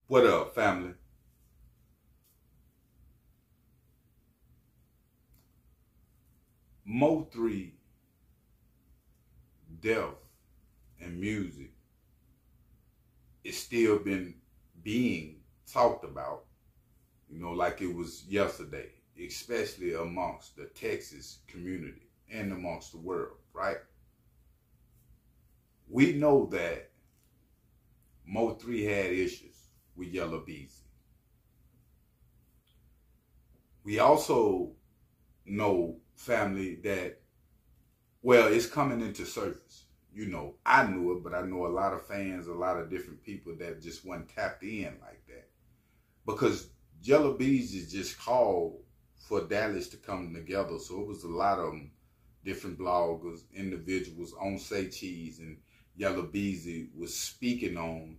What up, family? Mo3 death and music is still been being talked about, like it was yesterday, especially amongst the Texas community and amongst the world, right? We know that Mo3 had issues with Yella Beezy. We also know, family, that, well, it's coming into surface. I knew it, but I know a lot of fans, a lot of different people that just weren't tapped in like that. Because Yella Beezy just called for Dallas to come together. So it was a lot of different bloggers, individuals on Saycheese, and Yella Beezy was speaking on,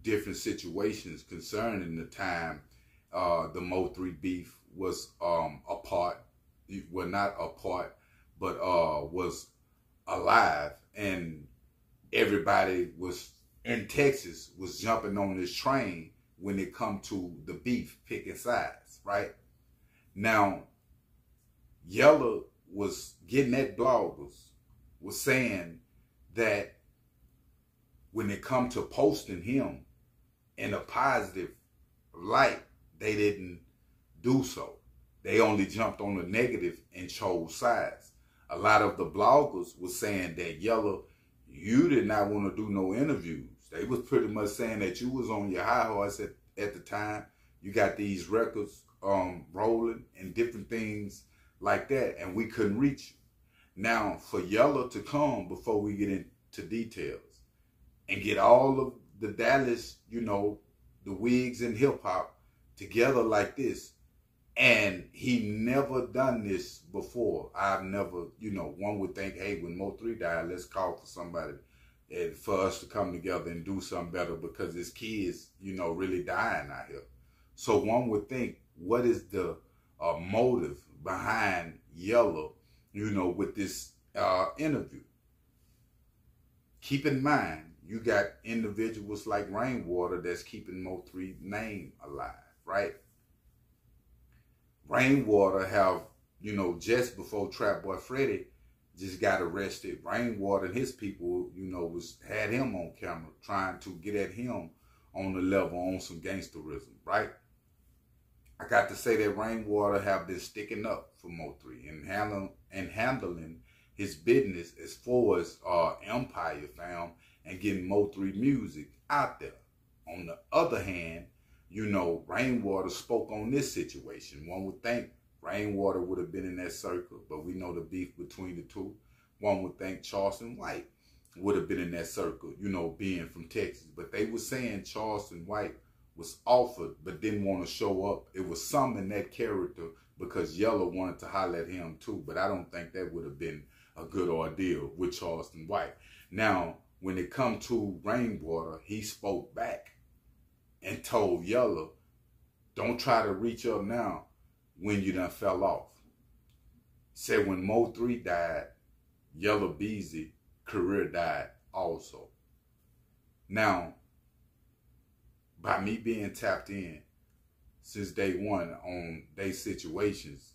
different situations concerning the time the Mo3 beef was apart. Well, not apart, but was alive, and everybody was in Texas was jumping on this train when it come to the beef picking sides, right? Now, Yella was getting at bloggers, was saying that when it come to posting him in a positive light, they didn't do so. They only jumped on the negative and chose sides. A lot of the bloggers was saying that, Yella, you did not want to do no interviews. They was pretty much saying that you was on your high horse at the time. You got these records rolling and different things like that, and we couldn't reach you. Now, for Yella to come, before we get into details, and get all of the Dallas, the wigs and hip hop together like this, and he never done this before. I've never, one would think, hey, when Mo3 died, let's call for somebody for us to come together and do something better, because his kids, really dying out here. So one would think, what is the motive behind Yella, with this interview? Keep in mind, you got individuals like Rainwater that's keeping Mo3 name alive, right? Rainwater have, just before Trap Boy Freddy just got arrested, Rainwater and his people, had him on camera trying to get at him on the level, on some gangsterism, right? I got to say that Rainwater have been sticking up for Mo3 and handling his business as far as Empire found and getting Mo3 music out there. On the other hand, Rainwater spoke on this situation. One would think Rainwater would have been in that circle, but we know the beef between the two. One would think Charleston White would have been in that circle, being from Texas. But they were saying Charleston White was offered but didn't want to show up. It was some in that character because Yella wanted to holler at him too. But I don't think that would have been a good ordeal with Charleston White. Now, when it come to Rainwater, he spoke back and told Yella, don't try to reach up now when you done fell off. Said when Mo3 died, Yella Beezy career died also. Now, by me being tapped in since day one on their situations,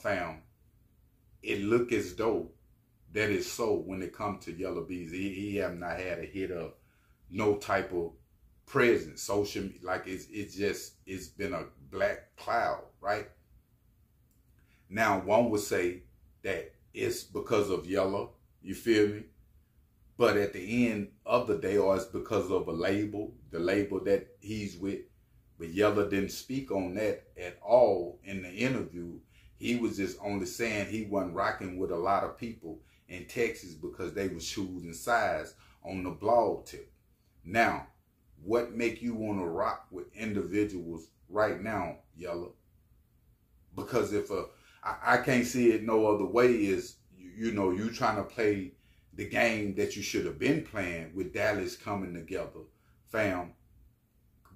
fam, it look as though that is so when it comes to Yella Beezy. He have not had a hit of no type of presence, social media, like it's been a black cloud, right? Now, one would say that it's because of Yella, you feel me? But at the end of the day, or it's because of a label, the label that he's with. But Yella didn't speak on that at all in the interview. He was just only saying he wasn't rocking with a lot of people in Texas because they was choosing sides on the blog tip. Now, what make you want to rock with individuals right now, Yella? Because if I can't see it no other way is, you trying to play the game that you should have been playing with Dallas coming together, fam.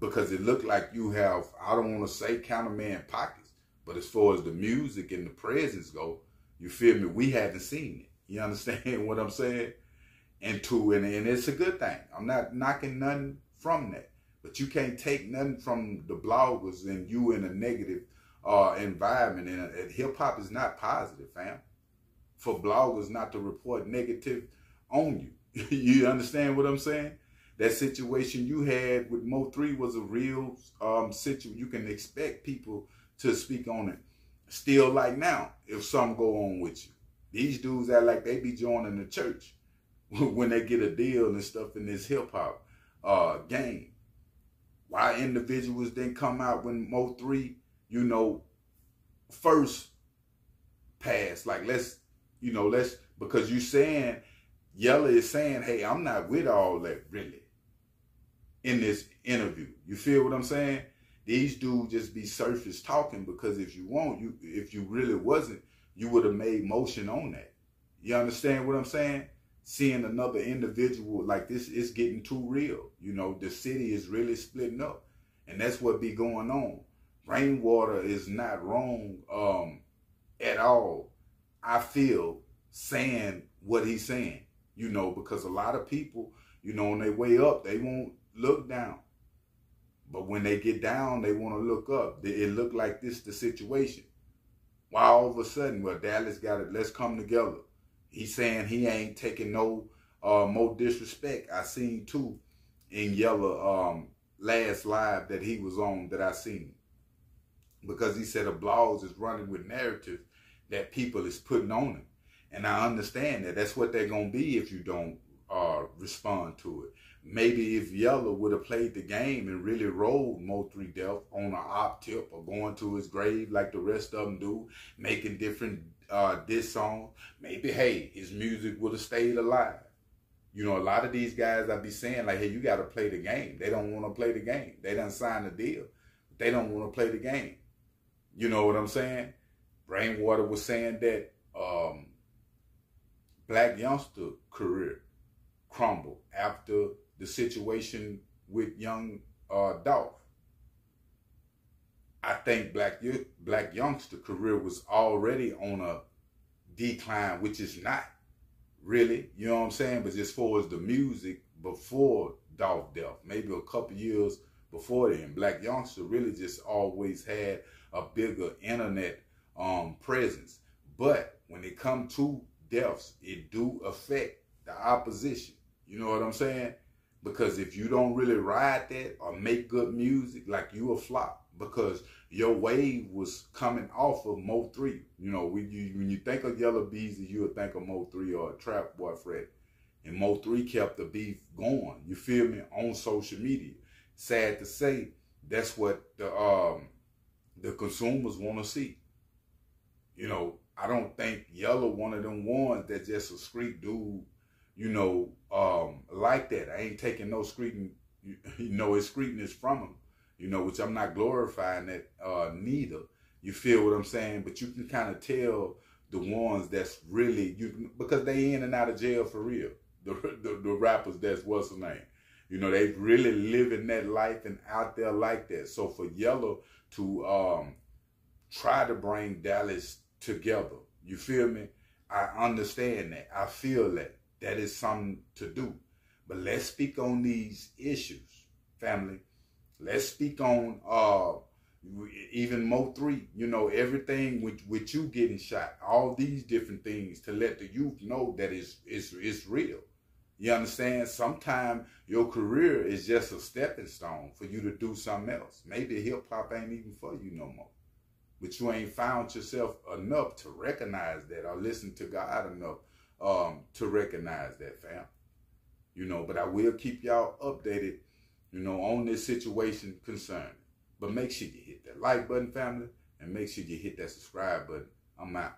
Because it looked like you have, I don't want to say counterman pockets, but as far as the music and the presence go, you feel me, we haven't seen it. You understand what I'm saying? And it's a good thing. I'm not knocking nothing from that. But you can't take nothing from the bloggers and you in a negative environment. And hip hop is not positive, fam. For bloggers not to report negative on you. You understand what I'm saying? That situation you had with Mo3 was a real situation. You can expect people to speak on it. Still like now, if something go on with you. These dudes act like they be joining the church when they get a deal and stuff in this hip hop game. Why individuals didn't come out when Mo3, you know, first passed? Like, let's, because you saying, Yella is saying, hey, I'm not with all that really in this interview. You feel what I'm saying? These dudes just be surface talking because if you really wasn't, you would have made motion on that. You understand what I'm saying? Seeing another individual like this is getting too real. You know, the city is really splitting up. And that's what be going on. Rainwater is not wrong at all, I feel, saying what he's saying. You know, because a lot of people, you know, on their way up, they won't look down. But when they get down, they want to look up. It look like this the situation. Why all of a sudden, well, Dallas got it, let's come together. He's saying he ain't taking no more disrespect. I seen too in Yella last live that he was on that I seen. Because he said the blogs is running with narratives that people is putting on him. And I understand that. That's what they're going to be if you don't respond to it. Maybe if Yella would have played the game and really rolled Mo3 Def on an op tip or going to his grave like the rest of them do, making different diss songs, maybe, hey, his music would have stayed alive. You know, a lot of these guys I be saying, like, hey, you got to play the game. They don't want to play the game. They done signed a deal. They don't want to play the game. You know what I'm saying? Rainwater was saying that Black Youngster career crumbled after the situation with young Dolph. I think Black Youngster career was already on a decline, which is not really, you know what I'm saying? But just for as the music before Dolph Death, maybe a couple years before then, Black Youngster really just always had a bigger internet presence. But when it come to deaths, it do affect the opposition. You know what I'm saying? Because if you don't really ride that or make good music, like you a flop. Because your wave was coming off of Mo3. You know, when you think of Yella Beezy, you would think of Mo3 or a Trap Boy Fred. And Mo3 kept the beef going. You feel me? On social media. Sad to say, that's what the consumers want to see. You know, I don't think Yella one of them ones that just a street dude, you know, like that. I ain't taking no streeting, you know, his streetness from him, you know, which I'm not glorifying that neither. You feel what I'm saying? But you can kind of tell the ones that's really, because they in and out of jail for real. The rappers that's what's the name. You know, they really living that life and out there like that. So for Yella to try to bring Dallas together, you feel me? I understand that. I feel that. That is something to do. But let's speak on these issues, family. Let's speak on even Mo3, you know, everything with you getting shot, all these different things to let the youth know that it's real. You understand? Sometimes your career is just a stepping stone for you to do something else. Maybe hip-hop ain't even for you no more. But you ain't found yourself enough to recognize that or listen to God enough to recognize that, fam. You know, but I will keep y'all updated, you know, on this situation concerning. But make sure you hit that like button, family, and make sure you hit that subscribe button. I'm out.